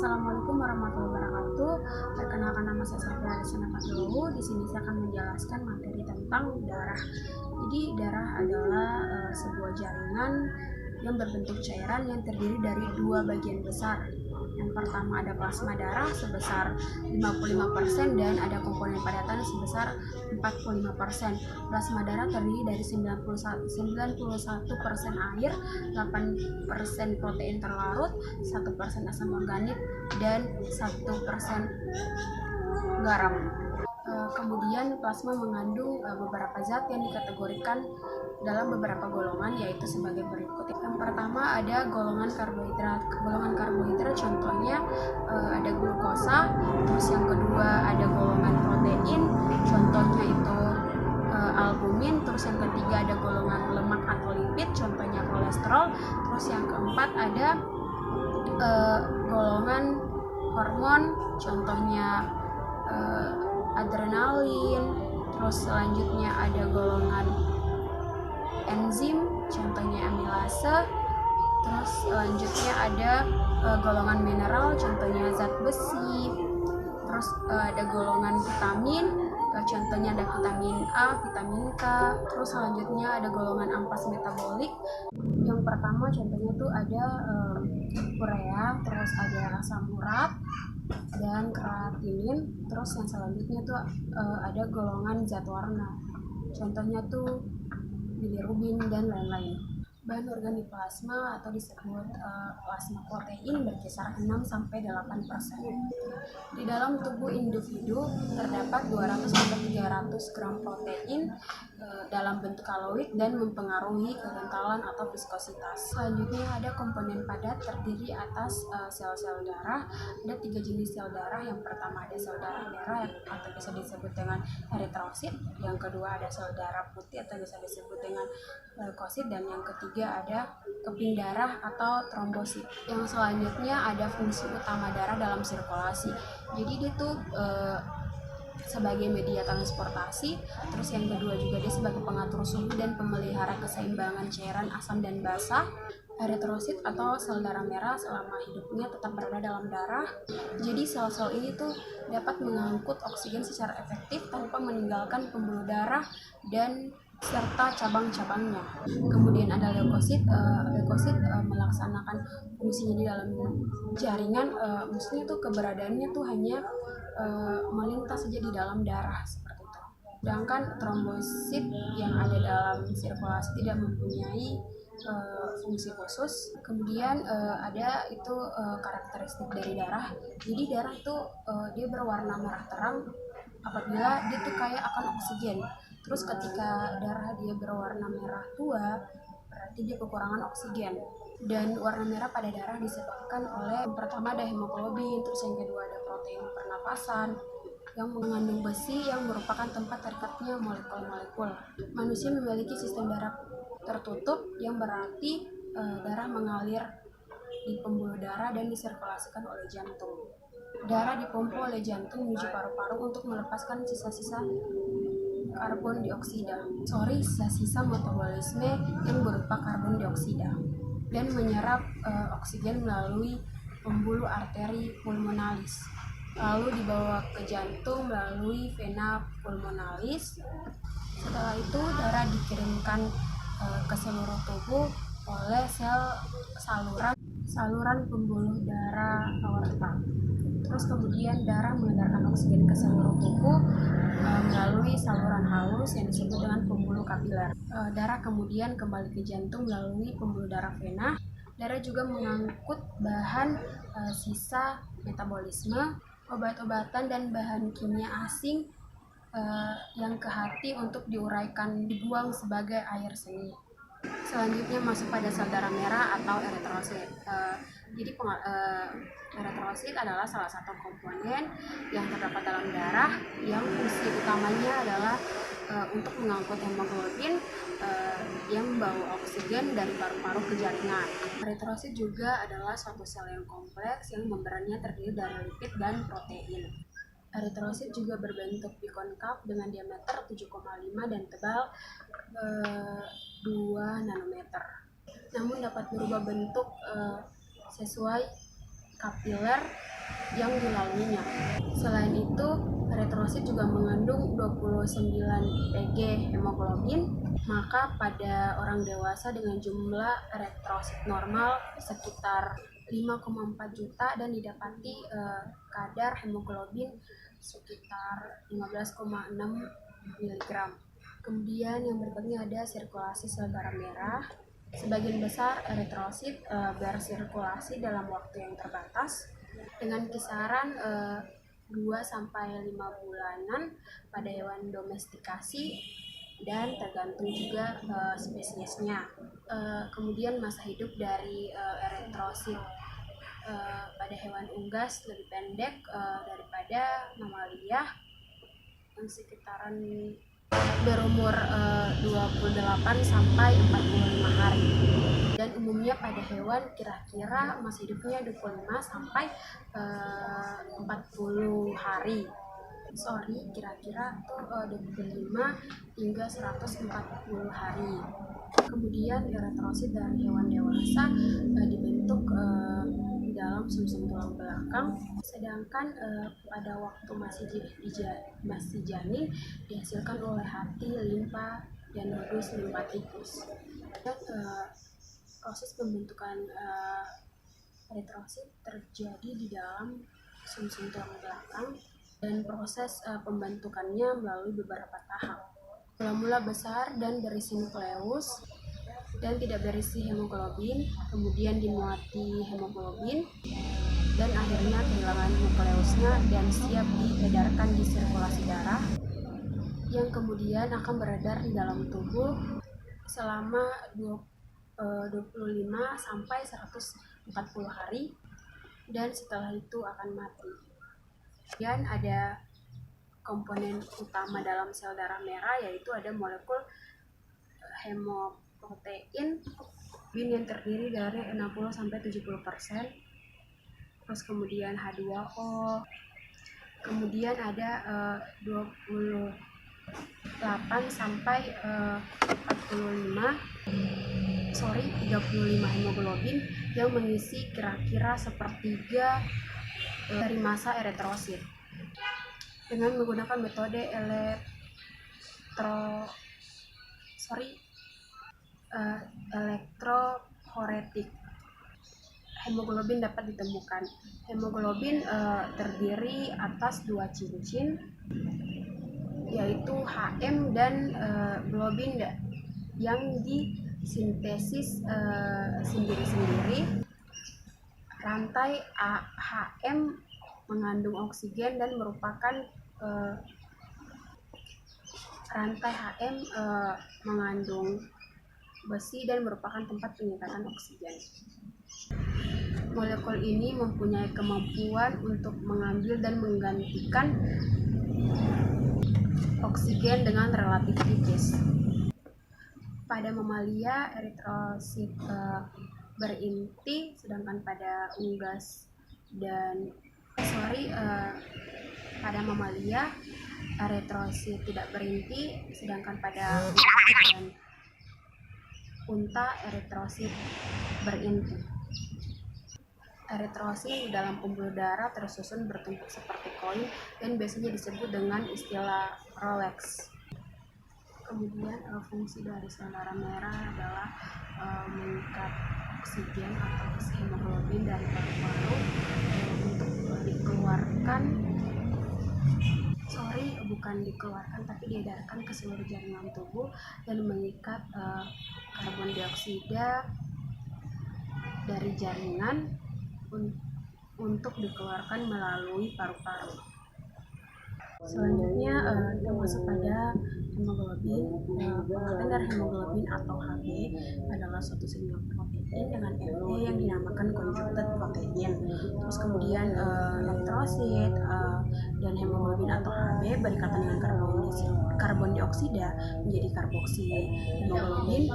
Assalamualaikum warahmatullahi wabarakatuh. Perkenalkan, nama saya Safira Alisana Fatiluhu. Di sini saya akan menjelaskan materi tentang darah. Jadi darah adalah sebuah jaringan yang berbentuk cairan yang terdiri dari dua bagian besar. Yang pertama ada plasma darah sebesar 55% dan ada komponen padatan sebesar 45%. Plasma darah terdiri dari 91% air, 8% protein terlarut, 1% asam organik, dan 1% garam. Kemudian plasma mengandung beberapa zat yang dikategorikan dalam beberapa golongan, yaitu sebagai berikut. Yang pertama ada golongan karbohidrat. Golongan karbohidrat contohnya ada glukosa. Terus yang kedua ada golongan protein, contohnya itu albumin. Terus yang ketiga ada golongan lemak atau lipid, contohnya kolesterol. Terus yang keempat ada golongan hormon, contohnya adrenalin. Terus selanjutnya ada golongan enzim, contohnya amilase. Terus selanjutnya ada golongan mineral, contohnya zat besi. Terus ada golongan vitamin, contohnya ada vitamin A, vitamin K. Terus selanjutnya ada golongan ampas metabolik. Yang pertama contohnya tuh ada urea, terus ada asam urat dan kreatinin. Terus yang selanjutnya tuh ada golongan zat warna, contohnya tuh bilirubin dan lain-lain. Bahan organik plasma atau disebut plasma protein berkisar 6-8%. Di dalam tubuh individu terdapat 200-300 gram protein dalam bentuk kaloid dan mempengaruhi kekentalan atau viskositas. Selanjutnya ada komponen padat terdiri atas sel-sel darah. Ada 3 jenis sel darah. Yang pertama ada sel darah merah atau bisa disebut dengan eritrosit. Yang kedua ada sel darah putih atau bisa disebut dengan leukosit, dan yang ketiga ada keping darah atau trombosit. Yang selanjutnya ada fungsi utama darah dalam sirkulasi. Jadi dia tuh sebagai media transportasi. Terus yang kedua juga dia sebagai pengatur suhu dan pemelihara keseimbangan cairan asam dan basa. Eritrosit atau sel darah merah selama hidupnya tetap berada dalam darah. Jadi sel-sel ini tuh dapat mengangkut oksigen secara efektif tanpa meninggalkan pembuluh darah dan serta cabang-cabangnya. Kemudian ada leukosit. Leukosit melaksanakan fungsinya di dalam jaringan. Maksudnya tuh keberadaannya tuh hanya melintas saja di dalam darah seperti itu. Sedangkan trombosit yang ada dalam sirkulasi tidak mempunyai fungsi khusus. Kemudian ada itu karakteristik dari darah. Jadi darah itu dia berwarna merah terang apabila dia tuh kaya akan oksigen. Terus ketika darah dia berwarna merah tua, berarti dia kekurangan oksigen. Dan warna merah pada darah disebabkan oleh yang pertama ada hemoglobin, terus yang kedua ada protein pernapasan yang mengandung besi yang merupakan tempat terikatnya molekul-molekul. Manusia memiliki sistem darah tertutup yang berarti darah mengalir di pembuluh darah dan disirkulasikan oleh jantung. Darah dipompa oleh jantung menuju paru-paru untuk melepaskan sisa-sisa karbon dioksida. Sisa-sisa metabolisme yang berupa karbon dioksida dan menyerap oksigen melalui pembuluh arteri pulmonalis. Lalu dibawa ke jantung melalui vena pulmonalis. Setelah itu darah dikirimkan ke seluruh tubuh oleh saluran pembuluh darah aorta. Terus kemudian darah mengedarkan oksigen ke seluruh tubuh melalui saluran halus yang disebut dengan pembuluh kapiler. Darah kemudian kembali ke jantung melalui pembuluh darah vena. Darah juga mengangkut bahan sisa metabolisme, obat-obatan dan bahan kimia asing yang ke hati untuk diuraikan, dibuang sebagai air seni. Selanjutnya masuk pada sel darah merah atau eritrosit. Jadi eritrosit adalah salah satu komponen yang terdapat dalam darah yang fungsi utamanya adalah untuk mengangkut hemoglobin yang membawa oksigen dari paru-paru ke jaringan. Eritrosit juga adalah suatu sel yang kompleks yang membrannya terdiri dari lipid dan protein. Eritrosit juga berbentuk bikonkav dengan diameter 7,5 dan tebal 2 nanometer. Namun dapat berubah bentuk sesuai kapiler yang dilaluinya. Selain itu, eritrosit juga mengandung 29 Pg hemoglobin, maka pada orang dewasa dengan jumlah eritrosit normal sekitar 5,4 juta dan didapati kadar hemoglobin sekitar 15,6 mg. Kemudian yang berikutnya ada sirkulasi sel darah merah. Sebagian besar eritrosit bersirkulasi dalam waktu yang terbatas dengan kisaran 2-5 bulanan pada hewan domestikasi dan tergantung juga spesiesnya. Kemudian masa hidup dari eritrosit pada hewan unggas lebih pendek daripada mamalia yang sekitaran berumur 28 sampai 45 hari. Dan umumnya pada hewan kira-kira masa hidupnya 25 sampai 40 hari. Kira-kira tuh 25 hingga 140 hari. Kemudian eritrosit dari hewan dewasa dibentuk di dalam sumsum tulang belakang, sedangkan pada waktu masih janin dihasilkan oleh hati, limfa, dan nodus limfatikus. Proses pembentukan eritrosit terjadi di dalam sumsum tulang belakang dan proses pembentukannya melalui beberapa tahap. Mula-mula besar dan berisi nukleus dan tidak berisi hemoglobin, kemudian dimuati hemoglobin, dan akhirnya kehilangan nukleusnya dan siap diedarkan di sirkulasi darah, yang kemudian akan beredar di dalam tubuh selama 25 sampai 140 hari, dan setelah itu akan mati. Dan ada komponen utama dalam sel darah merah, yaitu ada molekul hemoprotein yang terdiri dari 60-70%, terus kemudian H2O, kemudian ada 35 hemoglobin yang mengisi kira-kira sepertiga dari massa eritrosit. Dengan menggunakan metode elektroforetik, hemoglobin dapat ditemukan. Hemoglobin terdiri atas 2 cincin, yaitu HM dan globin yang disintesis sendiri-sendiri. Rantai HM mengandung oksigen dan merupakan rantai HM mengandung besi dan merupakan tempat penyekatan oksigen. Molekul ini mempunyai kemampuan untuk mengambil dan menggantikan oksigen dengan relatif tipis. Pada mamalia, eritrosit berinti, sedangkan pada unggas dan pada mamalia eritrosit tidak berinti, sedangkan pada unggas dan unta eritrosit berinti. Eritrosit di dalam pembuluh darah tersusun bertumpuk seperti koin dan biasanya disebut dengan istilah Rolex. Kemudian fungsi dari sel darah merah adalah mengikat oksigen atau hemoglobin dari paru-paru untuk tapi diedarkan ke seluruh jaringan tubuh dan mengikat karbon dioksida dari jaringan untuk dikeluarkan melalui paru-paru. Selanjutnya kita masuk pada hemoglobin. Kadar hemoglobin atau Hb adalah suatu sinyal protein dengan Fe yang dinamakan conjugated protein. Terus kemudian elektrosit dan hemoglobin atau Hb berikatan dengan karbon dioksida menjadi karboksi hemoglobin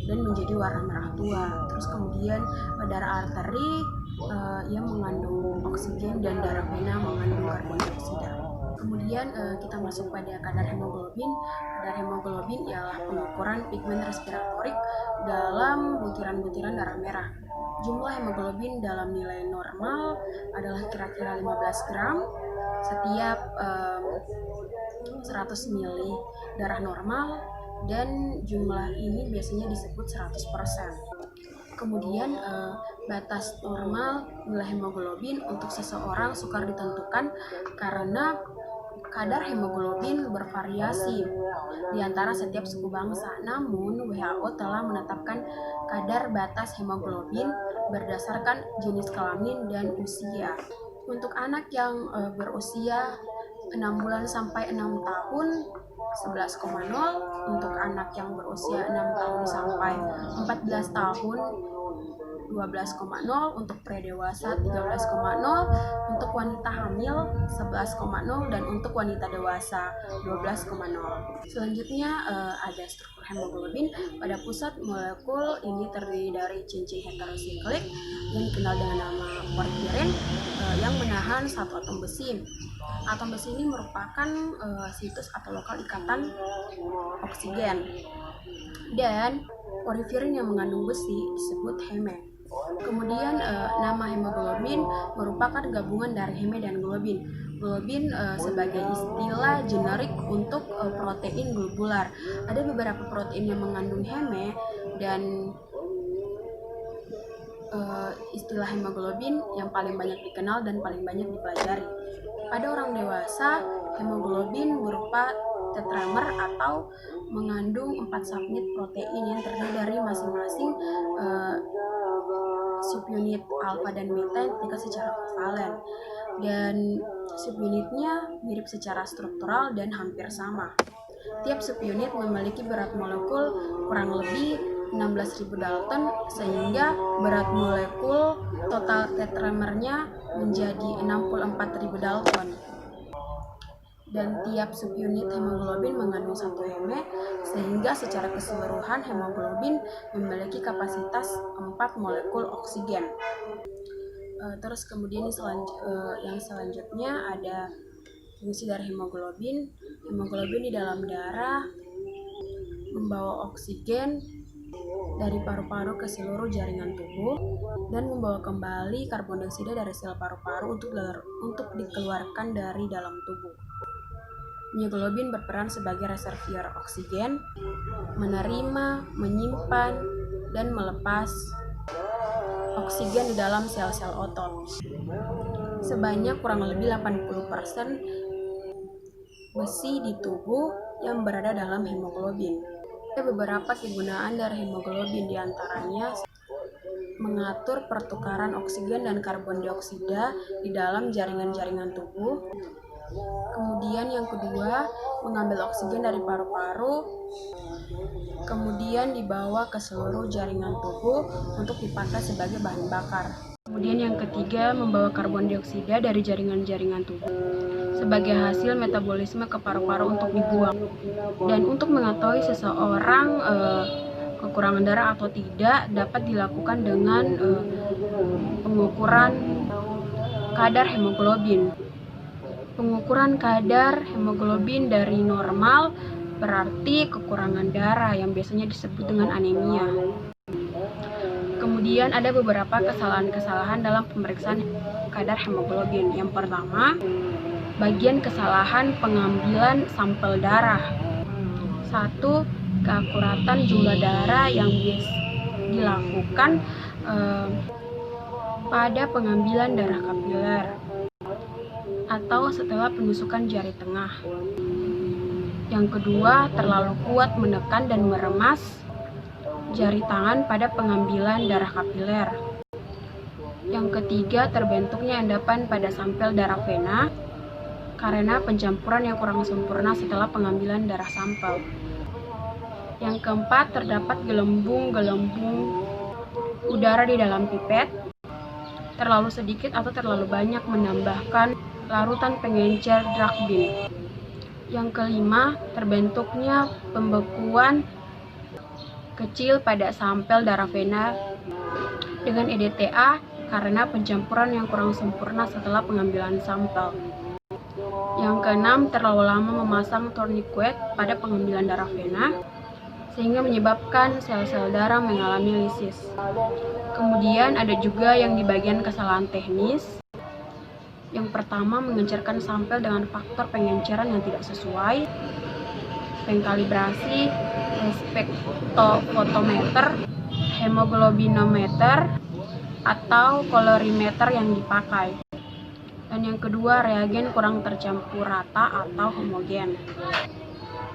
dan menjadi warna merah tua. Terus kemudian darah arteri yang mengandung oksigen dan darah vena mengandung karbon dioksida. Kemudian kita masuk pada kadar hemoglobin. Kadar hemoglobin ialah pengukuran pigmen respiratorik dalam butiran-butiran darah merah. Jumlah hemoglobin dalam nilai normal adalah kira-kira 15 gram setiap 100 ml darah normal, dan jumlah ini biasanya disebut 100%. Kemudian batas normal nilai hemoglobin untuk seseorang sukar ditentukan karena kadar hemoglobin bervariasi di antara setiap suku bangsa. Namun WHO telah menetapkan kadar batas hemoglobin berdasarkan jenis kelamin dan usia. Untuk anak yang berusia 6 bulan sampai 6 tahun 11,0, untuk anak yang berusia 6 tahun sampai 14 tahun 12,0, untuk pria dewasa 13,0, untuk wanita hamil 11,0, dan untuk wanita dewasa 12,0. Selanjutnya ada struktur hemoglobin. Pada pusat molekul ini terdiri dari cincin heterosiklik yang dikenal dengan nama porfirin yang menahan satu atom besi. Atom besi ini merupakan situs atau lokal ikatan oksigen, dan porfirin yang mengandung besi disebut heme. Kemudian nama hemoglobin merupakan gabungan dari heme dan globin. Globin sebagai istilah generik untuk protein globular. Ada beberapa protein yang mengandung heme, dan istilah hemoglobin yang paling banyak dikenal dan paling banyak dipelajari. Pada orang dewasa, hemoglobin berupa tetramer atau mengandung 4 subunit protein yang terdiri dari masing-masing subunit alfa dan beta yang tingkat secara kovalen, dan subunitnya mirip secara struktural dan hampir sama. Tiap subunit memiliki berat molekul kurang lebih 16.000 Dalton, sehingga berat molekul total tetramernya menjadi 64.000 Dalton. Dan tiap subunit hemoglobin mengandung satu heme, sehingga secara keseluruhan hemoglobin memiliki kapasitas 4 molekul oksigen. Terus kemudian yang selanjutnya ada fungsi dari hemoglobin. Hemoglobin di dalam darah membawa oksigen dari paru-paru ke seluruh jaringan tubuh dan membawa kembali karbon dioksida dari sel paru-paru untuk dikeluarkan dari dalam tubuh. Hemoglobin berperan sebagai reservoir oksigen, menerima, menyimpan, dan melepas oksigen di dalam sel-sel otot. Sebanyak kurang lebih 80% besi di tubuh yang berada dalam hemoglobin. Ada beberapa kegunaan dari hemoglobin, diantaranya mengatur pertukaran oksigen dan karbon dioksida di dalam jaringan-jaringan tubuh. Kemudian yang kedua, mengambil oksigen dari paru-paru, kemudian dibawa ke seluruh jaringan tubuh untuk dipakai sebagai bahan bakar. Kemudian yang ketiga, membawa karbon dioksida dari jaringan-jaringan tubuh sebagai hasil metabolisme ke paru-paru untuk dibuang. Dan untuk mengetahui seseorang kekurangan darah atau tidak dapat dilakukan dengan pengukuran kadar hemoglobin. Pengukuran kadar hemoglobin dari normal berarti kekurangan darah yang biasanya disebut dengan anemia. Kemudian ada beberapa kesalahan-kesalahan dalam pemeriksaan kadar hemoglobin. Yang pertama, bagian kesalahan pengambilan sampel darah. 1. Keakuratan jumlah darah yang dilakukan pada pengambilan darah kapiler atau setelah penusukan jari tengah. Yang kedua, terlalu kuat menekan dan meremas jari tangan pada pengambilan darah kapiler. Yang ketiga, terbentuknya endapan pada sampel darah vena karena pencampuran yang kurang sempurna setelah pengambilan darah sampel. Yang keempat, terdapat gelembung-gelembung udara di dalam pipet, terlalu sedikit atau terlalu banyak menambahkan larutan pengencer drug bean. Yang kelima, terbentuknya pembekuan kecil pada sampel darah vena dengan EDTA karena pencampuran yang kurang sempurna setelah pengambilan sampel. Yang keenam, terlalu lama memasang tourniquet pada pengambilan darah vena. sehingga menyebabkan sel-sel darah mengalami lisis. Kemudian ada juga yang di bagian kesalahan teknis. Yang pertama, mengencerkan sampel dengan faktor pengenceran yang tidak sesuai, pengkalibrasi, spektrofotometer, hemoglobinometer, atau kolorimeter yang dipakai. Dan yang kedua, reagen kurang tercampur rata atau homogen.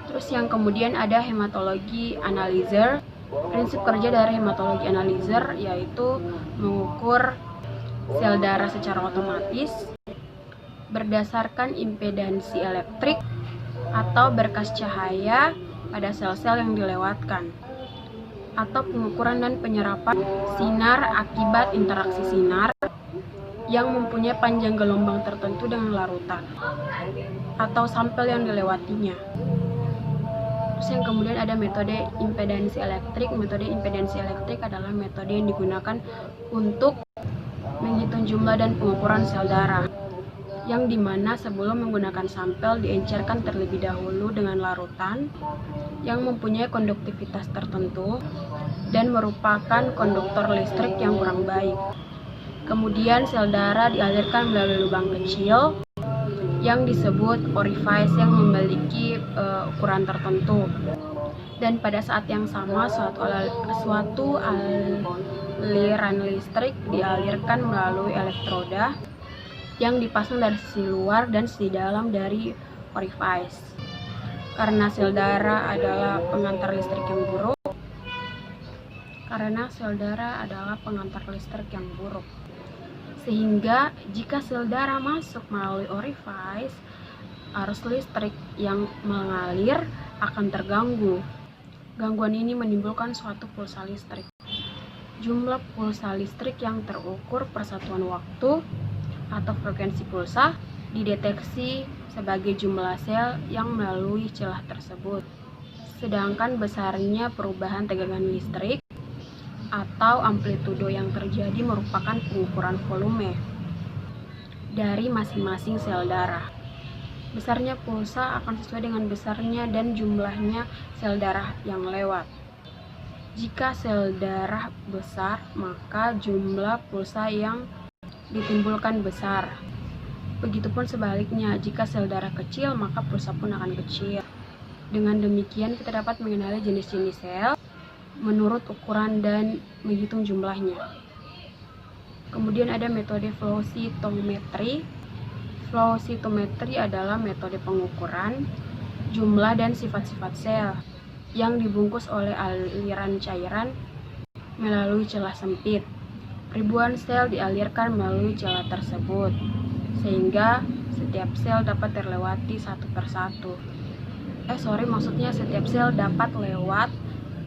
Terus yang kemudian ada hematologi analyzer. Prinsip kerja dari hematologi analyzer yaitu mengukur sel darah secara otomatis berdasarkan impedansi elektrik atau berkas cahaya pada sel-sel yang dilewatkan, atau pengukuran dan penyerapan sinar akibat interaksi sinar yang mempunyai panjang gelombang tertentu dengan larutan atau sampel yang dilewatinya. Terus yang kemudian ada metode impedansi elektrik. Metode impedansi elektrik adalah metode yang digunakan untuk menghitung jumlah dan pengukuran sel darah, yang dimana sebelum menggunakan sampel diencerkan terlebih dahulu dengan larutan yang mempunyai konduktivitas tertentu dan merupakan konduktor listrik yang kurang baik. Kemudian sel darah dialirkan melalui lubang kecil yang disebut orifice yang memiliki ukuran tertentu. Dan pada saat yang sama suatu aliran listrik dialirkan melalui elektroda yang dipasang dari sisi luar dan sisi dalam dari orifice. Karena sel darah adalah pengantar listrik yang buruk. Sehingga jika sel darah masuk melalui orifice, arus listrik yang mengalir akan terganggu. Gangguan ini menimbulkan suatu pulsa listrik. Jumlah pulsa listrik yang terukur per satuan waktu atau frekuensi pulsa dideteksi sebagai jumlah sel yang melalui celah tersebut. Sedangkan besarnya perubahan tegangan listrik atau amplitudo yang terjadi merupakan pengukuran volume dari masing-masing sel darah. Besarnya pulsa akan sesuai dengan besarnya dan jumlahnya sel darah yang lewat. Jika sel darah besar, maka jumlah pulsa yang ditimbulkan besar. Begitupun sebaliknya, jika sel darah kecil, maka pulsa pun akan kecil. Dengan demikian, kita dapat mengenali jenis-jenis sel menurut ukuran dan menghitung jumlahnya. Kemudian ada metode flow cytometry. Flow cytometry adalah metode pengukuran jumlah dan sifat-sifat sel yang dibungkus oleh aliran cairan melalui celah sempit. Ribuan sel dialirkan melalui celah tersebut, sehingga setiap sel dapat terlewati satu persatu. Setiap sel dapat lewat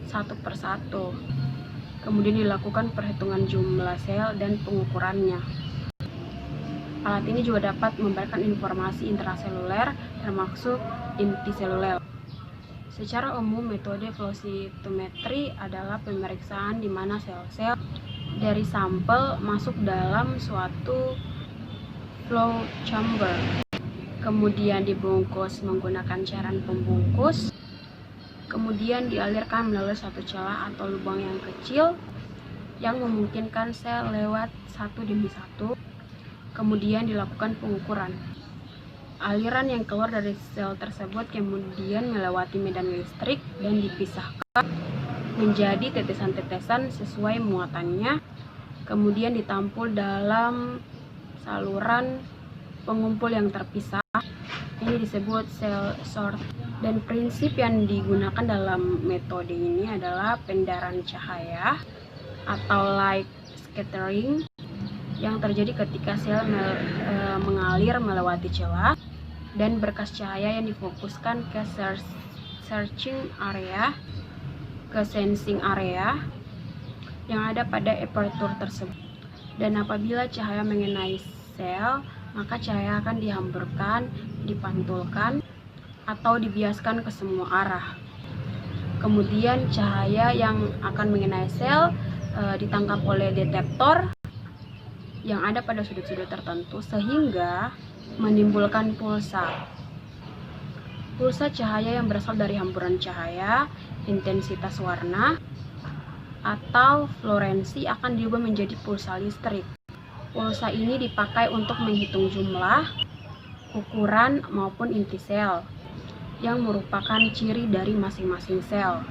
satu persatu. Kemudian dilakukan perhitungan jumlah sel dan pengukurannya. Alat ini juga dapat memberikan informasi intraseluler termasuk intiseluler. Secara umum, metode flow cytometry adalah pemeriksaan di mana sel-sel dari sampel masuk dalam suatu flow chamber, kemudian dibungkus menggunakan cairan pembungkus, kemudian dialirkan melalui satu celah atau lubang yang kecil yang memungkinkan sel lewat satu demi satu. Kemudian dilakukan pengukuran. Aliran yang keluar dari sel tersebut kemudian melewati medan listrik dan dipisahkan menjadi tetesan-tetesan sesuai muatannya, kemudian ditampung dalam saluran pengumpul yang terpisah. Ini disebut cell sort. Dan prinsip yang digunakan dalam metode ini adalah pendaran cahaya atau light scattering yang terjadi ketika sel mengalir melewati celah, dan berkas cahaya yang difokuskan ke searching area, ke sensing area yang ada pada aperture tersebut. Dan apabila cahaya mengenai sel, maka cahaya akan dihamburkan, dipantulkan, atau dibiaskan ke semua arah. Kemudian cahaya yang akan mengenai sel ditangkap oleh detektor yang ada pada sudut-sudut tertentu sehingga menimbulkan pulsa. Pulsa cahaya yang berasal dari hamburan cahaya intensitas warna, atau fluoresensi akan diubah menjadi pulsa listrik. Pulsa ini dipakai untuk menghitung jumlah, ukuran, maupun inti sel, yang merupakan ciri dari masing-masing sel.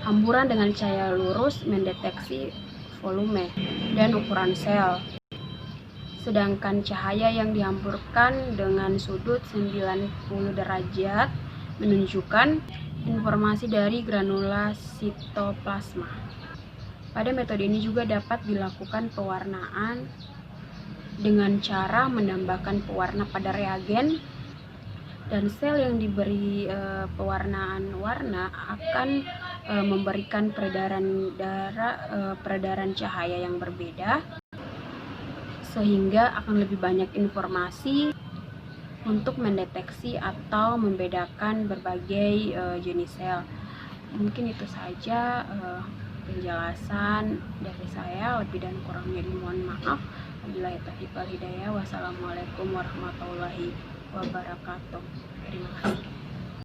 Hamburan dengan cahaya lurus mendeteksi volume dan ukuran sel. Sedangkan cahaya yang dihamburkan dengan sudut 90 derajat menunjukkan informasi dari granula sitoplasma. Pada metode ini juga dapat dilakukan pewarnaan dengan cara menambahkan pewarna pada reagen, dan sel yang diberi pewarnaan warna akan memberikan peredaran cahaya yang berbeda, sehingga akan lebih banyak informasi untuk mendeteksi atau membedakan berbagai jenis sel. Mungkin itu saja penjelasan dari saya. Lebih dan kurangnya dimohon maaf. Wabillahi taufiq wal hidayah. Wassalamualaikum warahmatullahi wabarakatuh. Terima kasih.